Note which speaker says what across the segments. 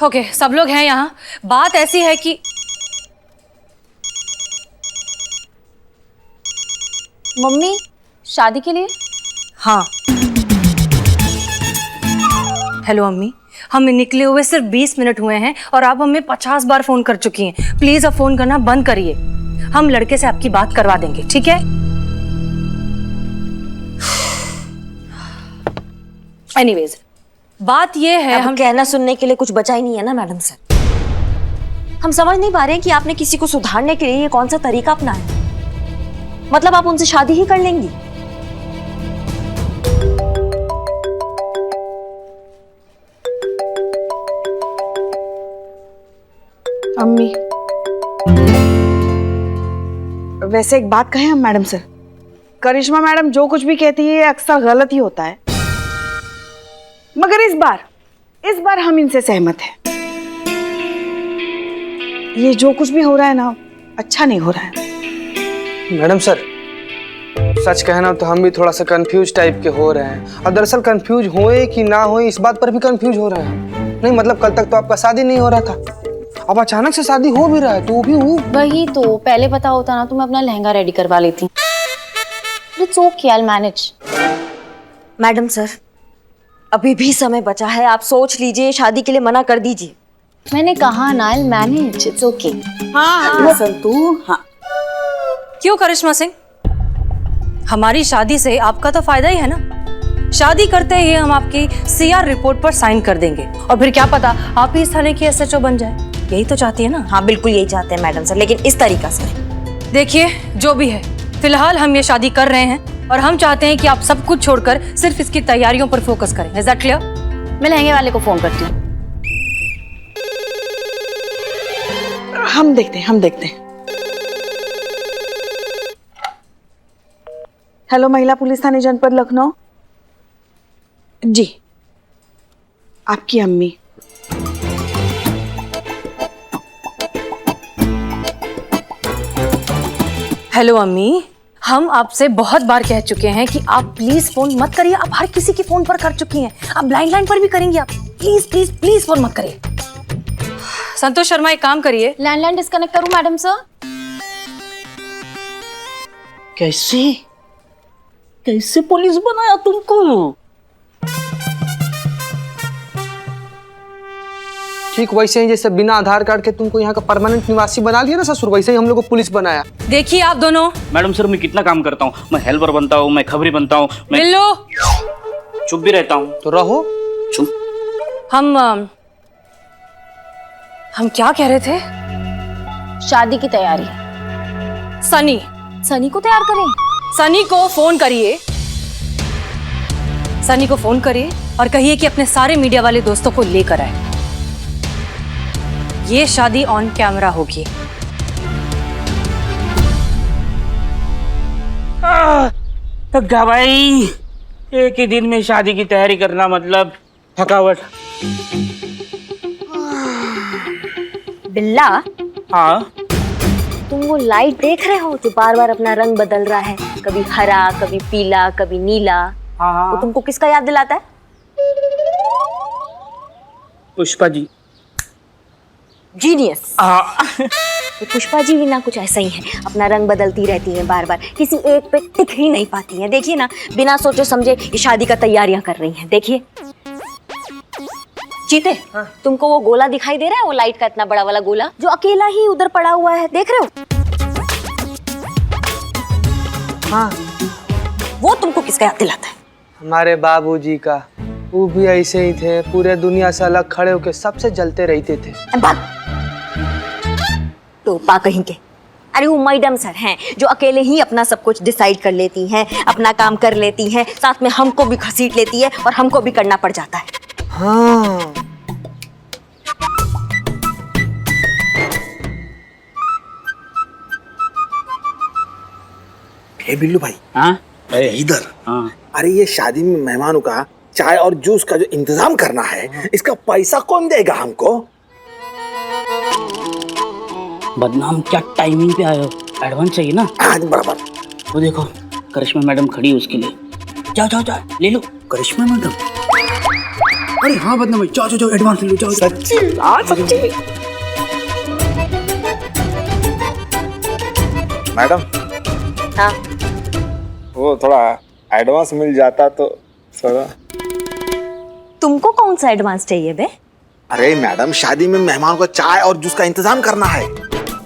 Speaker 1: Okay, सब लोग हैं यहाँ। बात ऐसी है कि
Speaker 2: मम्मी शादी के लिए।
Speaker 1: हाँ, हेलो अम्मी, हमें निकले हुए सिर्फ 20 मिनट हुए हैं और आप हमें 50 बार फोन कर चुकी हैं। प्लीज अब फोन करना बंद करिए। हम लड़के से आपकी बात करवा देंगे, ठीक है? एनीवेज, बात ये है,
Speaker 2: हम कहना सुनने के लिए कुछ बचा ही नहीं है ना मैडम सर। हम समझ नहीं पा रहे हैं कि आपने किसी को सुधारने के लिए ये कौन सा तरीका अपनाया। मतलब आप उनसे शादी ही कर लेंगी?
Speaker 3: अम्मी, वैसे एक बात कहें हम मैडम सर, करिश्मा मैडम जो कुछ भी कहती है अक्सर गलत ही होता है, मगर इस बार हम इनसे सहमत हैं। ये जो कुछ भी हो रहा है ना, अच्छा नहीं हो रहा है।
Speaker 4: मैडम सर, सच कहना तो हम भी थोड़ा सा कंफ्यूज टाइप के हो रहे हैं। और दरअसल कंफ्यूज होए कि ना होए इस बात पर भी कंफ्यूज हो रहे हैं। नहीं मतलब कल तक तो आपका शादी नहीं हो रहा था, अब अचानक से शादी हो भी रहा है, तो भी वो
Speaker 2: वही तो, पहले पता होता ना तो मैं अपना लहंगा रेडी करवा लेती। It's okay, I will manage. Madam sir, अभी भी समय बचा है, आप सोच लीजिए, शादी के लिए मना कर दीजिए। मैंने कहा ना, I will manage, it's okay.
Speaker 3: हाँ संतू, हाँ।
Speaker 1: क्यों करिश्मा सिंह, हमारी शादी से आपका तो फायदा ही है ना। शादी करते ही हम आपकी सीआर रिपोर्ट पर साइन कर देंगे और फिर क्या पता आप ही इस थाने की एसएचओ बन जाए। यही तो चाहती है ना?
Speaker 2: हाँ बिल्कुल यही चाहते हैं मैडम सर, लेकिन इस तरीका से।
Speaker 1: देखिए, जो भी है, फिलहाल हम ये शादी कर रहे हैं और हम चाहते हैं कि आप सब कुछ छोड़कर सिर्फ इसकी तैयारियों पर फोकस करें। Is that clear?
Speaker 2: मैं लहंगे वाले को फोन करती हूँ।
Speaker 3: हम देखते हैं। हेलो, महिला पुलिस थाने जनपद लखनऊ जी, आपकी अम्मी।
Speaker 1: हेलो अम्मी, हम आपसे बहुत बार कह चुके हैं कि आप प्लीज फोन मत करिए। आप हर किसी के फोन पर कर चुकी हैं, आप ब्लाइंड लाइन पर भी करेंगी। आप प्लीज प्लीज प्लीज फोन मत करिए। संतोष शर्मा, एक काम करिए,
Speaker 2: लैंडलाइन डिस्कनेक्ट करूं मैडम सर?
Speaker 5: कैसे पुलिस बनाया तुमको?
Speaker 4: ठीक वैसे ही जैसे बिना आधार कार्ड के तुमको यहाँ का परमानेंट निवासी बना लिया ना ससुर, वैसे ही हम लोग को पुलिस बनाया।
Speaker 1: देखिए आप दोनों।
Speaker 5: मैडम सर, मैं कितना काम करता हूँ, मैं हेल्पर बनता हूँ, मैं खबरी बनता हूँ, मैं
Speaker 1: बिल्लो
Speaker 5: चुप भी रहता हूँ।
Speaker 4: तो रहो
Speaker 5: चुप।
Speaker 1: हम क्या कह रहे थे?
Speaker 2: शादी की तैयारी। सनी को तैयार करें?
Speaker 1: सनी को फोन करिए और कहिए कि अपने सारे मीडिया वाले दोस्तों को लेकर आए। ये शादी ऑन कैमरा होगी।
Speaker 5: तो भाई, एक ही दिन में शादी की तैयारी करना मतलब थकावट।
Speaker 2: बिल्ला,
Speaker 5: हाँ
Speaker 2: तुम वो लाइट देख रहे हो जो बार बार अपना रंग बदल रहा है, कभी हरा, कभी पीला, कभी नीला?
Speaker 5: हाँ।
Speaker 2: वो तुमको किसका याद दिलाता है?
Speaker 5: पुष्पा जी।
Speaker 2: जीनियस। तो पुष्पा जी भी ना कुछ ऐसा ही है, अपना रंग बदलती रहती हैं बार बार, किसी एक पे टिक ही नहीं पाती हैं। देखिए ना, बिना सोचे समझे ये शादी का तैयारियां कर रही हैं। देखिए चीते, हाँ। तुमको वो गोला दिखाई दे रहा है, वो लाइट का इतना बड़ा वाला गोला जो अकेला ही उधर पड़ा हुआ है, देख रहे हो?
Speaker 4: हाँ।
Speaker 2: वो तुमको किसका याद दिलाता है?
Speaker 4: हमारे बाबूजी का। वो भी ऐसे ही थे, पूरे दुनिया से अलग खड़े होकर सबसे जलते रहते थे।
Speaker 2: तो पा कहीं के। अरे वो मैडम सर हैं जो अकेले ही अपना सब कुछ डिसाइड कर लेती हैं, अपना काम कर लेती हैं, साथ में हमको भी घसीट लेती है और हमको भी करना पड़ जाता है।
Speaker 4: हाँ।
Speaker 6: हे बिल्लू भाई,
Speaker 5: हाँ
Speaker 6: इधर।
Speaker 5: हाँ।
Speaker 6: अरे ये शादी में मेहमानों का चाय और जूस का जो इंतजाम करना है, इसका पैसा कौन देगा हमको?
Speaker 5: बदनाम क्या टाइमिंग पे आए हो, एडवांस चाहिए ना?
Speaker 6: आज बराबर।
Speaker 5: वो देखो करिश्मा मैडम खड़ी है उसके लिए, जाओ जाओ जाओ ले लो। करिश्मा मैडम अरे हाँ बदनाम, जाओ जाओ एडवांस ले लो, जाओ।
Speaker 6: सच्ची? हाँ सच्ची। मैडम,
Speaker 2: हाँ
Speaker 6: वो थोड़ा एडवांस मिल जाता तो थोड़ा।
Speaker 2: तुमको कौन सा एडवांस चाहिए बे?
Speaker 6: अरे मैडम, शादी में मेहमान को चाय और जूस का इंतजाम करना है।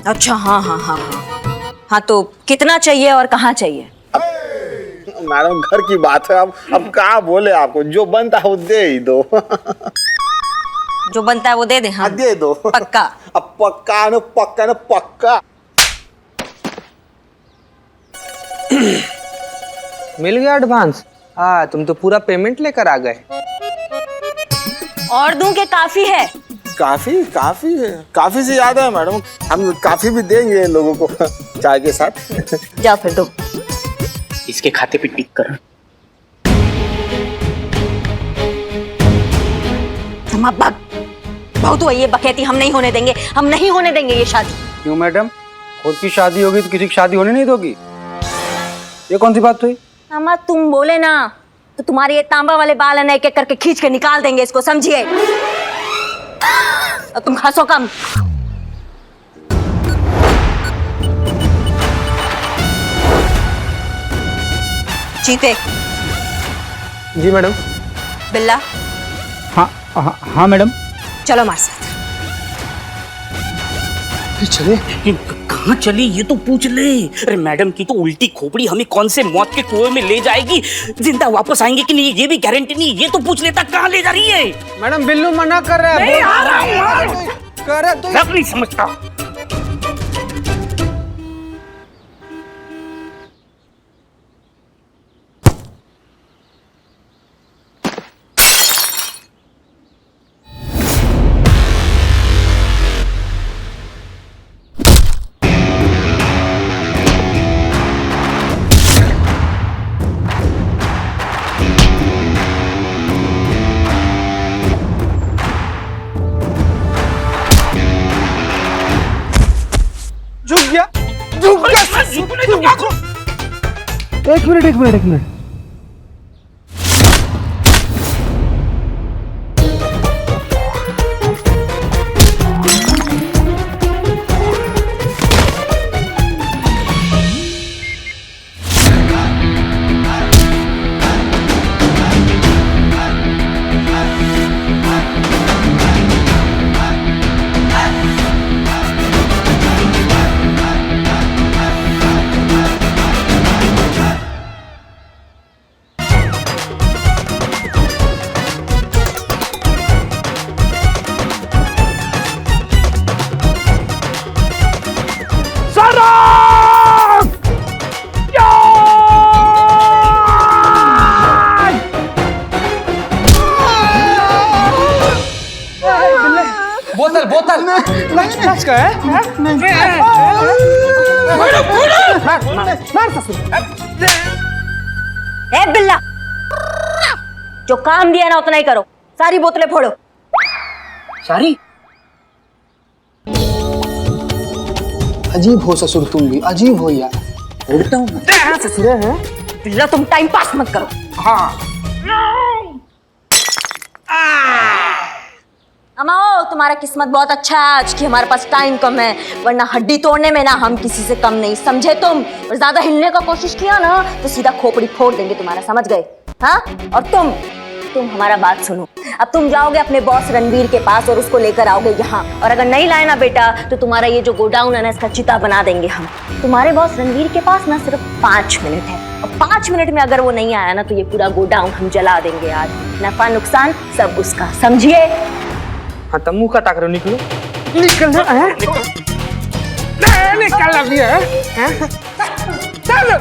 Speaker 2: अच्छा हाँ हाँ हाँ हाँ हाँ, तो कितना चाहिए और कहाँ चाहिए?
Speaker 6: मैडम घर की बात है, अब कहाँ बोले आपको, जो बनता है वो दे ही दो।
Speaker 2: जो बनता है वो दे दे। हाँ
Speaker 6: दे दो
Speaker 2: पक्का?
Speaker 6: अब पक्का न पक्का न पक्का।
Speaker 4: मिल गया एडवांस? हाँ, तुम तो पूरा पेमेंट लेकर आ गए।
Speaker 2: और दूं के काफी है?
Speaker 6: काफी काफी है, काफी से ज्यादा है मैडम, हम काफी भी देंगे लोगों को चाय के साथ।
Speaker 2: जाओ फिर दो।
Speaker 5: इसके खाते पे टिक कर।
Speaker 2: हम अब बहुत हुआ ये बकैती, हम नहीं होने देंगे, हम नहीं होने देंगे ये शादी।
Speaker 4: क्यों मैडम, खुद की शादी होगी तो किसी की शादी होने नहीं दोगी? ये कौन सी बात हुई?
Speaker 2: अम्मा तुम बोले ना तो तुम्हारे ये तांबा वाले बाल है ना, एक एक करके खींच के निकाल देंगे इसको, समझिए? और तुम हंसो कम। चीते।
Speaker 4: जी मैडम।
Speaker 2: बिल्ला।
Speaker 5: हाँ हाँ हाँ मैडम।
Speaker 2: चलो हमारे साथ।
Speaker 4: चले?
Speaker 5: कहाँ चली ये तो पूछ ले। अरे मैडम की तो उल्टी खोपड़ी हमें कौन से मौत के कुएं में ले जाएगी, जिंदा वापस आएंगे कि नहीं ये भी गारंटी नहीं, ये तो पूछ लेता कहाँ ले जा रही है।
Speaker 4: मैडम बिल्लू मना कर रहा है।
Speaker 5: नहीं आ रहा हूँ।
Speaker 4: कर रहा तो
Speaker 5: सब नहीं समझता।
Speaker 4: झुक गया। एक मिनट। बोतल नच का है?
Speaker 2: ए बिल्ला, जो काम दिया ना उतना ही करो, सारी बोतलें फोड़ो।
Speaker 5: सारी?
Speaker 4: अजीब हो ससुर, तुम भी अजीब हो यार।
Speaker 5: उड़ता हूँ
Speaker 4: ससुर है।
Speaker 2: बिल्ला तुम टाइम पास मत करो।
Speaker 5: हाँ।
Speaker 2: अमाओ तुम्हारा किस्मत बहुत अच्छा है आज कि हमारे पास टाइम कम है, वरना हड्डी तोड़ने में ना हम किसी से कम नहीं, समझे तुम? और ज्यादा हिलने का कोशिश किया ना तो सीधा खोपड़ी फोड़ देंगे तुम्हारा, समझ गए? हाँ? और तुम हमारा बात सुनो, अब तुम जाओगे अपने बॉस रणवीर के पास और उसको लेकर आओगे यहाँ, और अगर नहीं लाए ना बेटा तो तुम्हारा ये जो गोडाउन है ना इसका चिता बना देंगे हम। तुम्हारे बॉस रणवीर के पास ना सिर्फ 5 मिनट है, और 5 मिनट में अगर वो नहीं आया ना तो ये पूरा गोडाउन हम जला देंगे आज, नफा नुकसान सब उसका, समझिए?
Speaker 4: हाँ तो मुंह का ताक रहो, निकलो। निकल अभी है? चलो।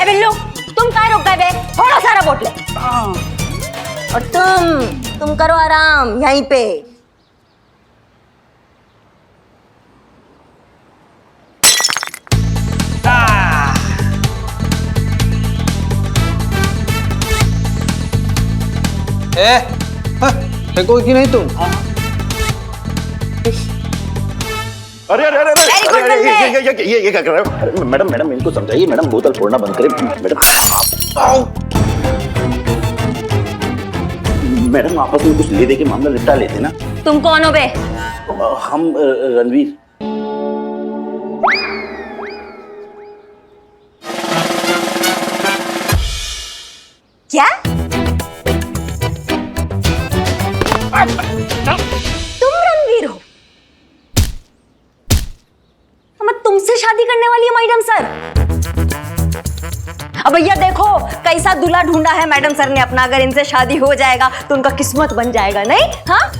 Speaker 2: ए बिल्लू, तुम कहाँ रुक गए बे? थोड़ा सारा बोतले। और तुम करो आराम यहीं पे।
Speaker 4: कोई की नहीं तुम?
Speaker 6: अरे अरे अरे
Speaker 2: Very good, बंदे।
Speaker 6: ये क्या कर रहे हो? अरे मैडम इनको समझाइए, मैडम बोतल फोड़ना बंद करें।
Speaker 5: मैडम आपस में कुछ ले दे के मामला निपटा लेते ना।
Speaker 2: तुम कौन हो बे?
Speaker 5: हम रणवीर।
Speaker 2: क्या? तुम रणवीर हो? मैं तुमसे शादी करने वाली है मैडम सर। अब भैया देखो कैसा दूल्हा ढूंढा है मैडम सर ने अपना, अगर इनसे शादी हो जाएगा तो उनका किस्मत बन जाएगा, नहीं? हाँ?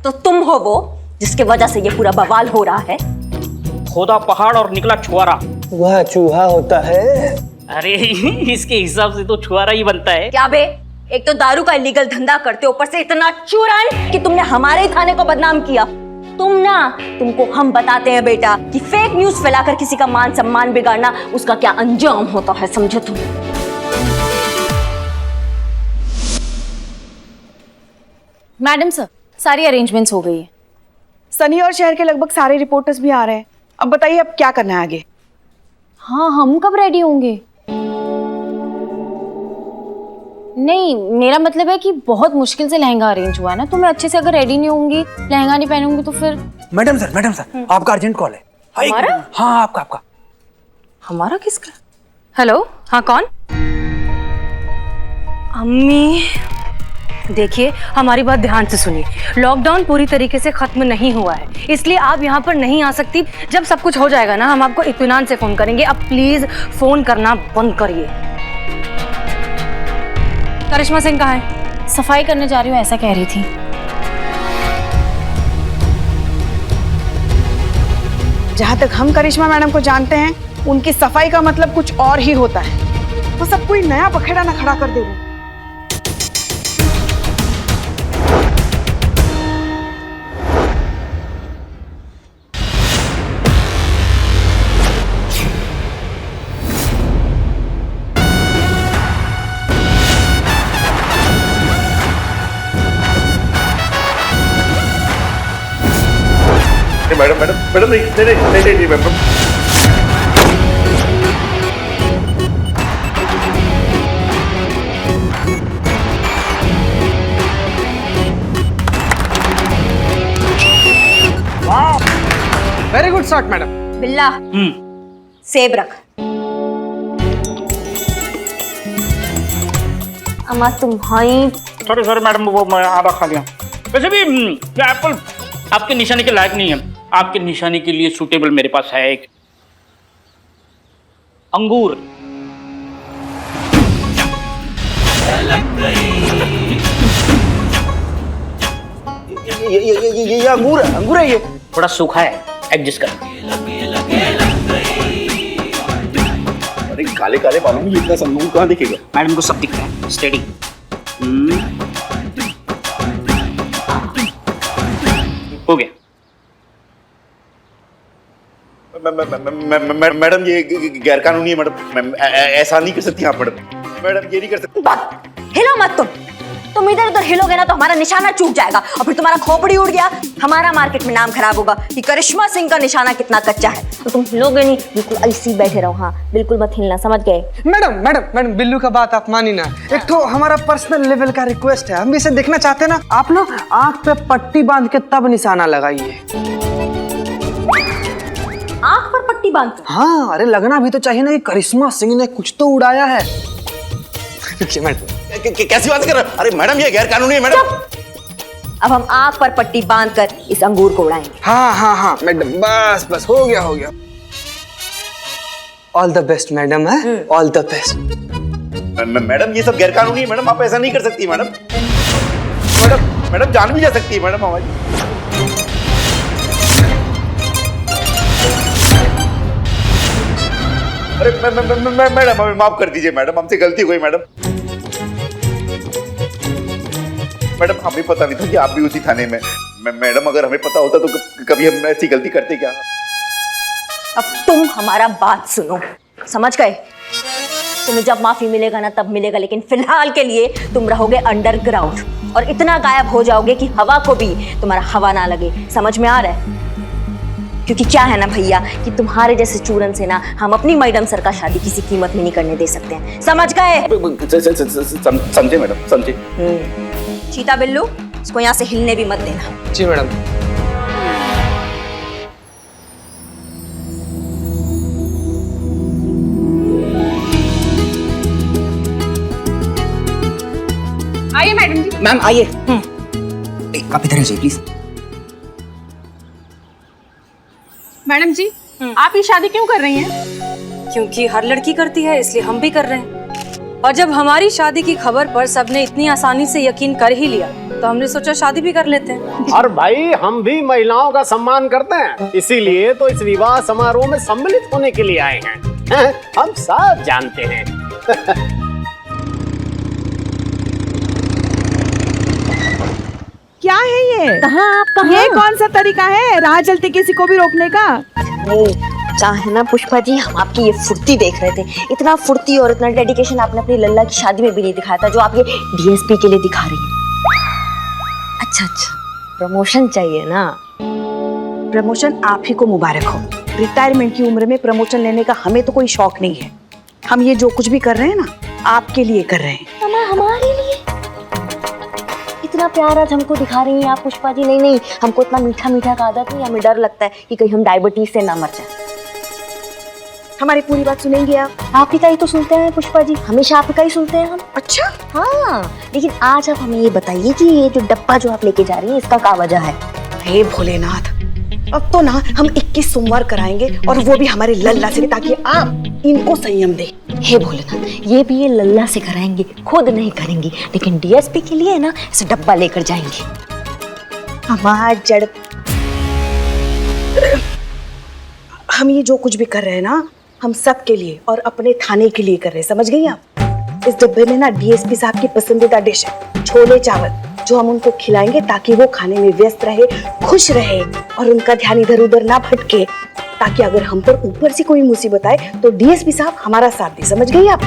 Speaker 2: तो तुम हो वो जिसके वजह से ये पूरा बवाल हो रहा है।
Speaker 5: खोदा पहाड़ और निकला छुआरा।
Speaker 4: वह चूहा होता है।
Speaker 5: अरे इसके हिसाब से तो छुआरा ही बनता है।
Speaker 2: क्या बे, एक तो दारू का इलीगल धंधा करते, ऊपर से इतना चुरान कि तुमने हमारे ही थाने को बदनाम किया। तुमको हम बताते हैं बेटा कि फेक न्यूज फैलाकर किसी का मान सम्मान बिगाड़ना उसका क्या अंजाम होता है, समझे तुम?
Speaker 7: मैडम सर, सारी अरेंजमेंट्स हो गई है।
Speaker 3: सनी और शहर के लगभग सारे रिपोर्टर्स भी आ रहे हैं। अब बताइए अब क्या करना है आगे?
Speaker 7: हाँ, हम कब रेडी होंगे? नहीं, मेरा मतलब है कि बहुत मुश्किल से लहंगा अरेंज हुआ है ना, तो मैं अच्छे से अगर रेडी नहीं होंगी, लहंगा नहीं पहनूंगी तो फिर।
Speaker 4: मैडम सर आपका अर्जेंट कॉल है।
Speaker 1: हमारा?
Speaker 4: हाँ आपका।
Speaker 1: हमारा किसका? हेलो, हाँ कौन? अम्मी, देखिए हमारी बात ध्यान से सुनिए। लॉकडाउन पूरी तरीके से खत्म नहीं हुआ है, इसलिए आप यहाँ पर नहीं आ सकती। जब सब कुछ हो जाएगा ना, हम आपको इत्मीनान से फोन करेंगे। अब प्लीज फोन करना बंद करिए। करिश्मा सिंह कहाँ है?
Speaker 7: सफाई करने जा रही हूँ ऐसा कह रही थी।
Speaker 3: जहाँ तक हम करिश्मा मैडम को जानते हैं, उनकी सफाई का मतलब कुछ और ही होता है। वो सब कोई नया बखेड़ा ना खड़ा कर दे वो।
Speaker 6: मैडम नहीं madam.
Speaker 4: Very good shot madam.
Speaker 2: बिल्ला, सेब रख। अम्मा तुम्हारी।
Speaker 5: सॉरी मैडम, वो मैं आधा खा लिया। वैसे भी ये एप्पल आपके निशाने के लायक नहीं है। आपके निशाने के लिए सूटेबल मेरे पास है एक अंगूर।
Speaker 4: ये अंगूर है ये।
Speaker 5: थोड़ा सूखा है, एडजस्ट कर।
Speaker 6: अरे काले काले बालों में इतना संगूर कहाँ दिखेगा?
Speaker 5: मैडम को सब दिखता है। स्टेडी। हो गया।
Speaker 6: मैडम ये गैर कानूनी है मैडम। ऐसा नहीं कर सकती आप मैडम। मैडम ये नहीं कर सकती।
Speaker 2: हिलो मत तुम इधर उधर हिलोगे ना तो हमारा निशाना चूक जाएगा और फिर तुम्हारा खोपड़ी उड़ गया, हमारा मार्केट में नाम खराब होगा कि करिश्मा सिंह का निशाना कितना कच्चा है। तो तुम हिलोगे नहीं, बिल्कुल ऐसे ही बैठे रहो। हाँ, बिल्कुल मत हिलना, समझ गए?
Speaker 4: मैडम बिल्लू का बात आप मानी ना। एक तो हमारा पर्सनल लेवल का रिक्वेस्ट है, हम भी इसे देखना चाहते हैं ना। आप ना आंख पे पट्टी बांध के तब निशाना लगाइए।
Speaker 2: आंख पर पट्टी बांध?
Speaker 4: हाँ, अरे लगना भी तो चाहिए ना कि करिश्मा सिंह ने कुछ तो उड़ाया है।
Speaker 6: कैसी बात कर रहे हो? अरे मैडम ये गैर कानूनी है मैडम।
Speaker 2: अब हम आंख पर पट्टी बांधकर इस अंगूर को उड़ाएंगे।
Speaker 4: हाँ मैडम, बस हो गया। ऑल द बेस्ट मैडम, है ऑल द बेस्ट।
Speaker 6: मैडम ये सब गैर कानूनी है मैडम, आप ऐसा नहीं कर सकती मैडम। मैडम जान भी जा सकती है मैडम हमारी। अरे मैडम हमें माफ कर दीजिए मैडम, हमसे गलती हुई मैडम। मैडम हमें पता नहीं था कि आप भी उसी थाने में। मैडम अगर हमें पता होता तो कभी हम ऐसी गलती करते क्या?
Speaker 2: अब तुम हमारा बात सुनो, समझ गए? तुम्हें जब माफी मिलेगा ना तब मिलेगा, लेकिन फिलहाल के लिए तुम रहोगे अंडरग्राउंड और इतना गायब हो जाओगे कि हवा को भी तुम्हारा हवा ना लगे। समझ में आ रहा है? क्योंकि क्या है ना भैया कि तुम्हारे जैसे चूरन से ना हम अपनी मैडम सर का शादी किसी कीमत में नहीं करने दे सकते हैं। समझ गए?
Speaker 6: समझे मैडम, समझे।
Speaker 2: चीता बिल्लू, इसको यहाँ से हिलने भी मत देना।
Speaker 4: जी मैडम।
Speaker 3: आइए मैडम जी।
Speaker 8: मैम आइए। आप इधर आ जाइए प्लीज।
Speaker 3: मैडम जी, आप ये शादी क्यों कर रही हैं?
Speaker 1: क्योंकि हर लड़की करती है, इसलिए हम भी कर रहे हैं। और जब हमारी शादी की खबर पर सबने इतनी आसानी से यकीन कर ही लिया, तो हमने सोचा शादी भी कर लेते हैं।
Speaker 9: और भाई हम भी महिलाओं का सम्मान करते हैं, इसीलिए तो इस विवाह समारोह में सम्मिलित होने के लिए आए हैं। हम सब जानते हैं।
Speaker 3: क्या है ये?
Speaker 2: कहाँ
Speaker 3: ये कौन सा तरीका है राह चलते किसी को भी रोकने का?
Speaker 2: चाहे ना पुष्पा जी, हम आपकी ये फुर्ती देख रहे थे। इतना फुर्ती और इतना डेडिकेशन आपने अपनी लल्ला की शादी में भी नहीं दिखाया था, जो आप ये डीएसपी के लिए दिखा रही हैं। अच्छा, प्रमोशन चाहिए ना?
Speaker 3: प्रमोशन आप ही को मुबारक हो। रिटायरमेंट की उम्र में प्रमोशन लेने का हमें तो कोई शौक नहीं है। हम ये जो कुछ भी कर रहे हैं ना, आपके लिए कर रहे हैं।
Speaker 2: हमारे लिए इतना प्यार आज हमको दिखा रही हैं आप पुष्पा जी। नहीं, हमको इतना मीठा मीठा का आदत नहीं, हमें डर लगता है कि कहीं हम डायबिटीज से ना मर जाए।
Speaker 3: हमारी पूरी बात सुनेंगे आप?
Speaker 2: आप ही का ही तो सुनते हैं पुष्पा जी, हमेशा आप ही का ही सुनते हैं हम।
Speaker 3: अच्छा।
Speaker 2: हाँ, लेकिन आज आप हमें ये बताइए कि ये जो डब्बा जो आप लेके जा रही हैं, इसका क्या वजह है?
Speaker 3: हे भोलेनाथ, अब तो ना हम 21 सोमवार कराएंगे, और वो भी हमारे लल्ला से, ताकि आप इनको संयम दे।
Speaker 2: हे भोलेनाथ, ये भी ये लल्ला से कराएंगे, खुद नहीं करेंगी, लेकिन डीएसपी के लिए ना इसे डब्बा लेकर जाएंगे।
Speaker 3: हमारा जड़, हम ये जो कुछ भी कर रहे हैं ना, हम सब के लिए और अपने थाने के लिए कर रहे हैं, समझ गई आप? इस डब्बे में ना डीएसपी साहब की पसंदीदा डिश है छोले चावल, जो हम उनको खिलाएंगे ताकि वो खाने में व्यस्त रहे, खुश रहे, और उनका ध्यान इधर उधर ना भटके, ताकि अगर हम पर ऊपर से कोई मुसीबत आए तो डीएसपी साहब हमारा साथ दे। समझ गई आप?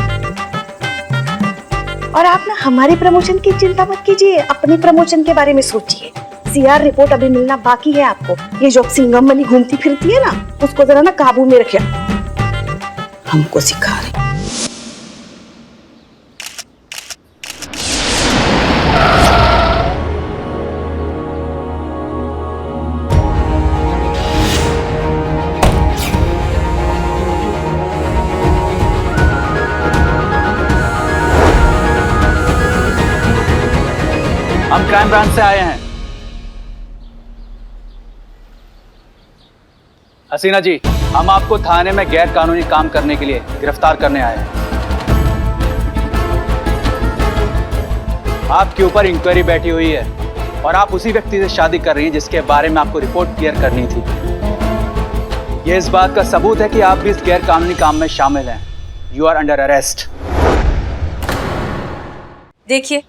Speaker 3: और आप ना हमारी प्रमोशन की चिंता मत कीजिए, अपनी प्रमोशन के बारे में सोचिए। सीआर रिपोर्ट अभी मिलना बाकी है आपको। ये जो सिंघम बनी घूमती फिरती है ना, उसको जरा ना काबू में रखिए। हमको सिखा रहे।
Speaker 10: हम क्राइम ब्रांच से आए हैं। हसीना जी, हम आपको थाने में गैर कानूनी काम करने के लिए गिरफ्तार करने आए हैं। आपके ऊपर इंक्वायरी बैठी हुई है और आप उसी व्यक्ति से शादी कर रही हैं जिसके बारे में आपको रिपोर्ट क्लियर करनी थी। यह इस बात का सबूत है कि आप भी इस गैर कानूनी काम में शामिल हैं। You are under arrest.
Speaker 1: देखिए,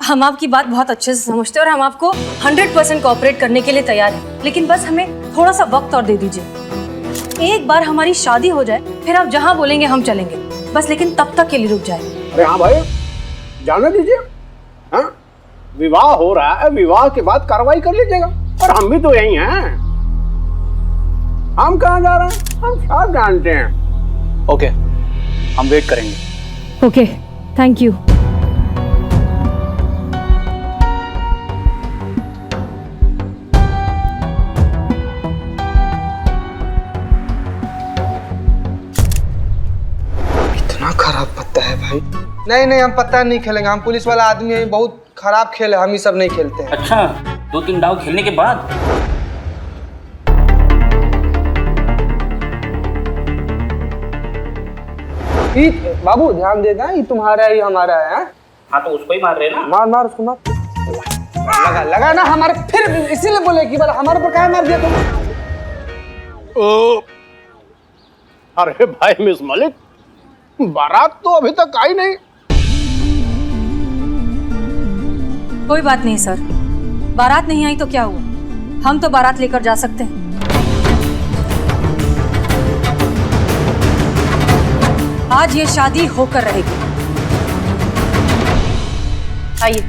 Speaker 1: हम आपकी बात बहुत अच्छे से समझते हैं और हम आपको 100% कोऑपरेट करने के लिए तैयार हैं, लेकिन बस हमें थोड़ा सा वक्त और दे दीजिए। एक बार हमारी शादी हो जाए, फिर आप जहां बोलेंगे हम चलेंगे, बस लेकिन तब तक के लिए रुक जाए।
Speaker 9: अरे हाँ भाई, जाने दीजिए। हाँ, विवाह हो रहा है, विवाह के बाद कार्रवाई कर लीजिएगा। और हम भी तो यही हैं। हम कहाँ जा रहे हैं, हम सब जानते हैं।
Speaker 10: ओके, हम वेट करेंगे।
Speaker 1: Okay, thank you.
Speaker 4: खराब पत्ता है भाई। नहीं, हम पत्ता नहीं खेलेंगे। हम पुलिस वाला आदमी है, बहुत खराब खेल है, हम ये सब नहीं खेलते हैं।
Speaker 5: अच्छा, 2-3 दाव खेलने के बाद
Speaker 4: बाबू ध्यान देना, ये तुम्हारा ही हमारा है।
Speaker 5: हाँ, तो उसको ही मार रहे ना।
Speaker 4: मार उसको मार। लगा ना हमारे, फिर इसीलिए बोले कि हमारे पर काहे मार दिया तुम?
Speaker 9: अरे भाई मिस मलिक, बारात तो अभी तक आई नहीं।
Speaker 1: कोई बात नहीं सर, बारात नहीं आई तो क्या हुआ, हम तो बारात लेकर जा सकते हैं। आज ये शादी होकर रहेगी। आइए।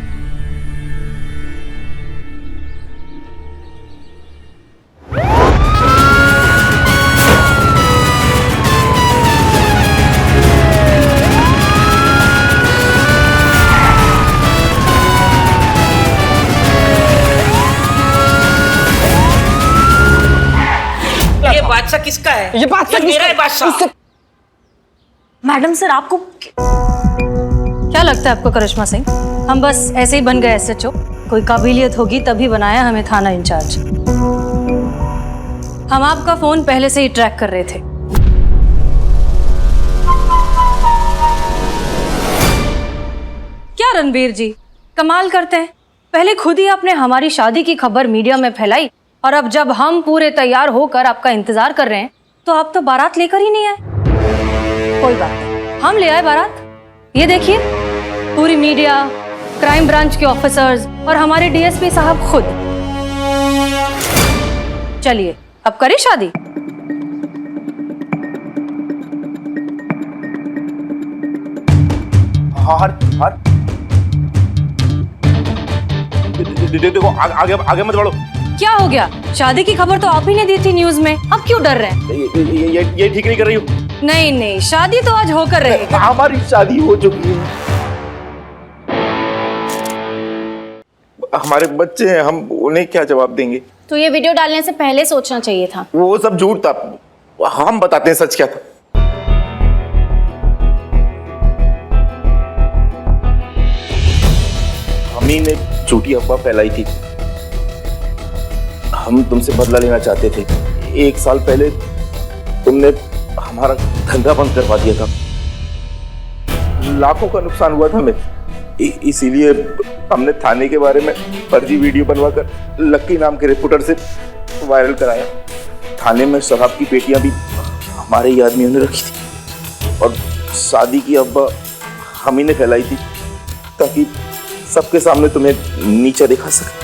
Speaker 5: बादशाह किसका है?
Speaker 4: ये बादशाह
Speaker 5: मेरा है बादशाह।
Speaker 1: मैडम सर, आपको क्या लगता है आपको करिश्मा सिंह? हम बस ऐसे ही बन गए एसएचओ? कोई काबिलियत होगी तभी बनाया हमें थाना इंचार्ज। हम आपका फोन पहले से ही ट्रैक कर रहे थे। क्या रणबीर जी, कमाल करते हैं। पहले खुद ही आपने हमारी शादी की खबर मीडिया में फैलाई और अब जब हम पूरे तैयार होकर आपका इंतजार कर रहे हैं तो आप तो बारात लेकर ही नहीं आए। कोई बात नहीं, हम ले आए बारात। ये देखिए, पूरी मीडिया, क्राइम ब्रांच के ऑफिसर्स और हमारे डीएसपी साहब खुद। चलिए अब करें शादी।
Speaker 6: हार देखो, आगे आगे मत बढ़ो।
Speaker 1: क्या हो गया? शादी की खबर तो आप ही ने दी थी न्यूज में, अब क्यों डर रहे हैं?
Speaker 6: ये ठीक नहीं कर रही हो।
Speaker 1: नहीं नहीं, शादी तो आज होकर रहेगी।
Speaker 6: हमारी शादी हो चुकी है, हमारे बच्चे हैं, हम उन्हें क्या जवाब देंगे?
Speaker 7: तो ये वीडियो डालने से पहले सोचना चाहिए था।
Speaker 6: वो सब झूठ था, हम बताते हैं सच क्या था। हमी ने झूठी अफवाह फैलाई थी। हम तुमसे बदला लेना चाहते थे। 1 साल पहले तुमने हमारा धंधा बंद करवा दिया था, लाखों का नुकसान हुआ था हमें। इसीलिए हमने थाने के बारे में फर्जी वीडियो बनवाकर लक्की नाम के रिपोर्टर से वायरल कराया। थाने में शराब की पेटियां भी हमारे ही आदमियों ने रखी थी और शादी की अफवाह हम ही ने फैलाई थी ताकि सबके सामने तुम्हें नीचा दिखा सके।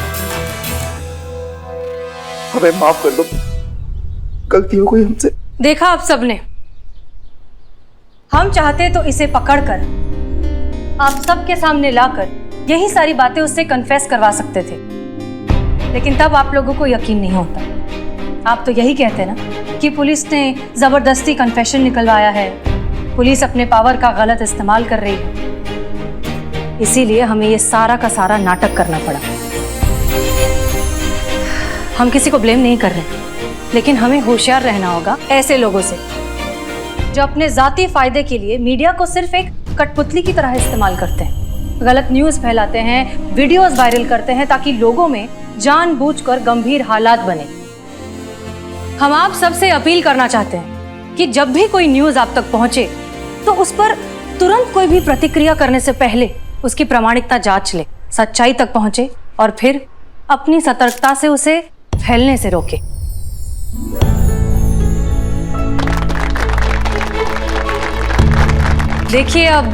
Speaker 6: हमें माफ कर दो, गलती हो गई हमसे।
Speaker 1: देखा आप सबने, हम चाहते तो इसे पकड़कर आप सबके सामने लाकर यही सारी बातें उससे कन्फेस करवा सकते थे, लेकिन तब आप लोगों को यकीन नहीं होता। आप तो यही कहते ना कि पुलिस ने जबरदस्ती कन्फेशन निकलवाया है, पुलिस अपने पावर का गलत इस्तेमाल कर रही है। इसीलिए हमें ये सारा का सारा नाटक करना पड़ा। हम किसी को ब्लेम नहीं कर रहे, लेकिन हमें होशियार रहना होगा ऐसे लोगों से जो अपने जाती फायदे के लिए मीडिया को सिर्फ एक कठपुतली की तरह इस्तेमाल करते हैं, गलत न्यूज़ फैलाते हैं, वीडियोस वायरल करते हैं ताकि लोगों में जानबूझकर गंभीर हालात बने। हम आप सबसे अपील करना चाहते हैं कि जब भी कोई न्यूज़ आप तक पहुंचे तो उस पर तुरंत कोई भी प्रतिक्रिया करने से पहले उसकी प्रामाणिकता जांच ले, सच्चाई तक पहुंचे और फिर अपनी सतर्कता से उसे फैलने से रोके। देखिए, अब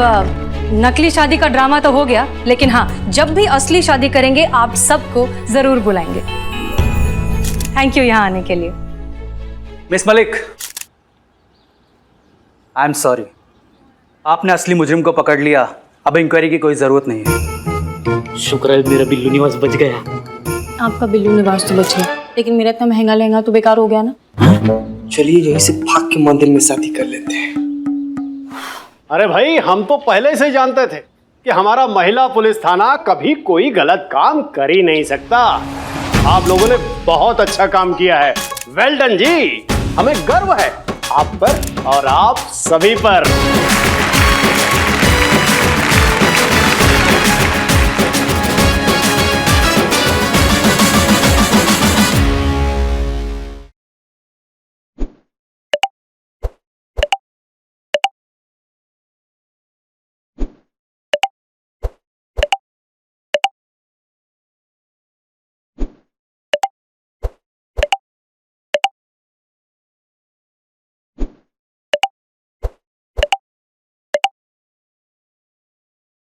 Speaker 1: नकली शादी का ड्रामा तो हो गया, लेकिन हाँ, जब भी असली शादी करेंगे आप सबको जरूर बुलाएंगे। थैंक यू यहाँ आने के लिए।
Speaker 10: Miss Malik, I am sorry, आपने असली मुजरिम को पकड़ लिया, अब इंक्वायरी की कोई जरूरत नहीं है।
Speaker 5: शुक्र है मेरा बिल्लू निवास बच गया।
Speaker 7: आपका बिल्लू निवास तो बच गया, लेकिन मेरा इतना महंगा लहंगा तो बेकार हो गया ना।
Speaker 4: चलिए यहीं से भाग के मंदिर में शादी कर लेते हैं।
Speaker 9: अरे भाई, हम तो पहले से जानते थे कि हमारा महिला पुलिस थाना कभी कोई गलत काम कर ही नहीं सकता। आप लोगों ने बहुत अच्छा काम किया है। वेल डन जी, हमें गर्व है आप पर और आप सभी पर।